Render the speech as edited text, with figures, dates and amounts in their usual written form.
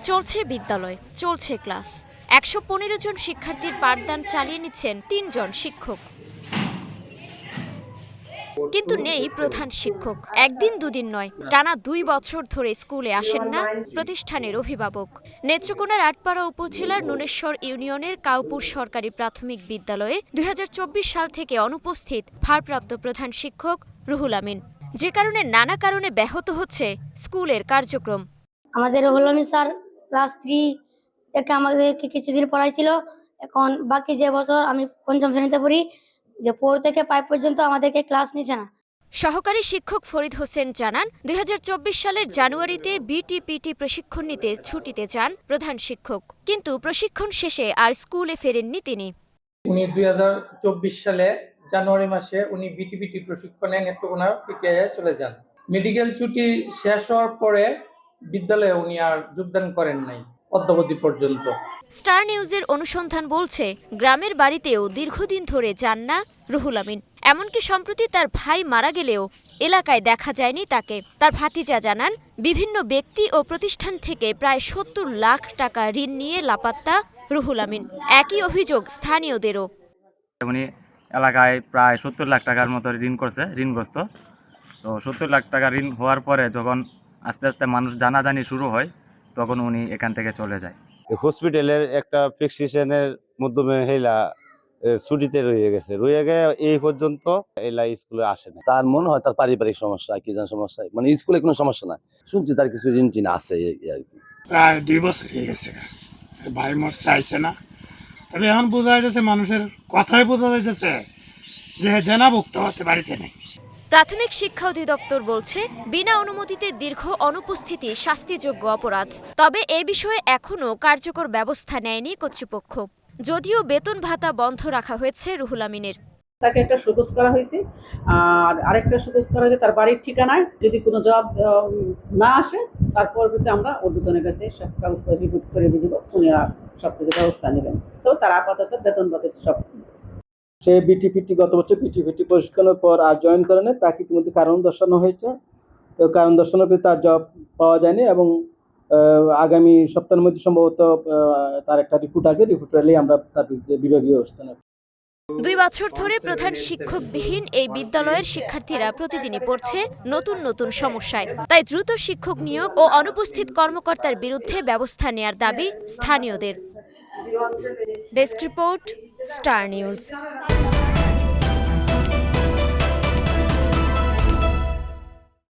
চলছে বিদ্যালয়, চলছে ক্লাস। ১১৫ জন শিক্ষার্থীর পাঠদান চালিয়ে নিচ্ছেন ৩ জন শিক্ষক। কিন্তু নেই প্রধান শিক্ষক। একদিন দুদিন নয়, টানা ২ বছর ধরে স্কুলে আসেন না প্রতিষ্ঠানের অভিভাবক। নেত্রকোনার আটপাড়া উপজেলার নুনেশ্বর ইউনিয়নের কাউপুর সরকারি প্রাথমিক বিদ্যালয়ে ২০২৪ সাল থেকে অনুপস্থিত ভারপ্রাপ্ত প্রধান শিক্ষক রুহুল আমিন, যে কারণে নানা কারণে ব্যাহত হচ্ছে স্কুলের কার্যক্রম। আমাদের রুহুল আমিন স্যার ক্লাস 3 থেকে আমাদেরকে কিছুদিন পড়াইছিল। এখন বাকি যে বছর আমি পঞ্চম শ্রেণীতে পড়ি, যে 4 থেকে 5 পর্যন্ত আমাদেরকে ক্লাস নিছে না। সহকারী শিক্ষক ফরিদ হোসেন জানান, ২০২৪ সালের জানুয়ারিতে বিটিপিটি প্রশিক্ষণ নিতে ছুটিতে যান প্রধান শিক্ষক, কিন্তু প্রশিক্ষণ শেষে আর স্কুলে ফেরেননি তিনি। উনি ২০২৪ সালে জানুয়ারি মাসে উনি বিটিপিটি প্রশিক্ষণে নেত্রকোনা পিটিআইয়ে চলে যান। মেডিকেল ছুটি শেষ হওয়ার পরে বিদ্যালয়ে উনি আর যোগদান করেন নাই অদ্যাবধি পর্যন্ত। স্টার নিউজের অনুসন্ধান বলছে, গ্রামের বাড়িতেও দীর্ঘদিন ধরে যান না রুহুল আমিন। এমনকি সম্প্রতি তার ভাই মারা গেলেও এলাকায় দেখা যায়নি তাকে। তার ভাতিজা জানান, বিভিন্ন ব্যক্তি ও প্রতিষ্ঠান থেকে প্রায় ৭০ লাখ টাকা ঋণ নিয়ে লাপাত্তা রুহুল আমিন। একই অভিযোগ স্থানীয়দেরও। উনি এলাকায় প্রায় ৭০ লাখ টাকার মতো ঋণ করছে, ঋণগ্রস্ত। তো ৭০ লাখ টাকা ঋণ হওয়ার পরে যখন আস্তে আস্তে মানুষ জানাজানি শুরু হয়, তখন উনি এখান থেকে চলে যায়। হসপিটালের একটা প্রেসক্রিপশনের মাধ্যমে হেলা ছুটিতে রয়ে গেছে, এই পর্যন্ত এলা স্কুলে আসে না। তার মনে হয় তার পারিবারিক সমস্যা, কি জান সমস্যা, মানে স্কুলে কোনো সমস্যা নাই, শুনছি তার কিছু ঋণ টিন আছে আর কি। প্রায় 2 বছর হয়ে গেছে, ভাই মোর চাইছে না। তবে এখন বোঝা যাচ্ছে, মানুষের কথাই বোঝা যাইতেছে যে দেনাভুক্ত হতে বাড়িতে নেই। প্রাথমিক শিক্ষা অধিদপ্তর বলছে, বিনা অনুমতিতে দীর্ঘ অনুপস্থিতি শাস্তিযোগ্য অপরাধ। তবে এ বিষয়ে এখনও কার্যকর ব্যবস্থা নেয়নি কর্তৃপক্ষ, যদিও বেতন ভাতা বন্ধ রাখা হয়েছে রুহুল আমিনের। তাকে একটা সুযোগ করা হয়েছে, আর আরেকটা সুযোগ করা হয়েছে তার বাড়ির ঠিকানায় যদি কোনো জবাব না আসে, তারপর আমরা ঊর্ধ্বতনের কাছে সব কাগজপত্র রিপোর্ট করে দিয়ে দিব, উনিরা সব কিছু ব্যবস্থা নেবেন। তো তার আপাতত বেতন ভাতা সব। সে বিটিপিটি গত বছর বিটিপিটি প্রশিক্ষণের পর আর জয়েন করে না, তাকে ইতিমধ্যে কারণ দর্শানো হয়েছে। তো কারণ দর্শানোর পর তার জব পাওয়া যায়নি এবং আগামী সপ্তাহের মধ্যে সম্ভবত তার একটা রিপোর্ট আসবে। রিপোর্ট এলে আমরা তার বিরুদ্ধে বিভাগীয় ব্যবস্থা নেব। 2 বছর ধরে প্রধান শিক্ষকবিহীন এই বিদ্যালয়ের শিক্ষার্থীরা প্রতিদিনই পড়ছে নতুন নতুন সমস্যায়। তাই দ্রুত শিক্ষক নিয়োগ ও অনুপস্থিত কর্মকর্তার বিরুদ্ধে ব্যবস্থা নেয়ার দাবি স্থানীয়দের। Desk report, star news.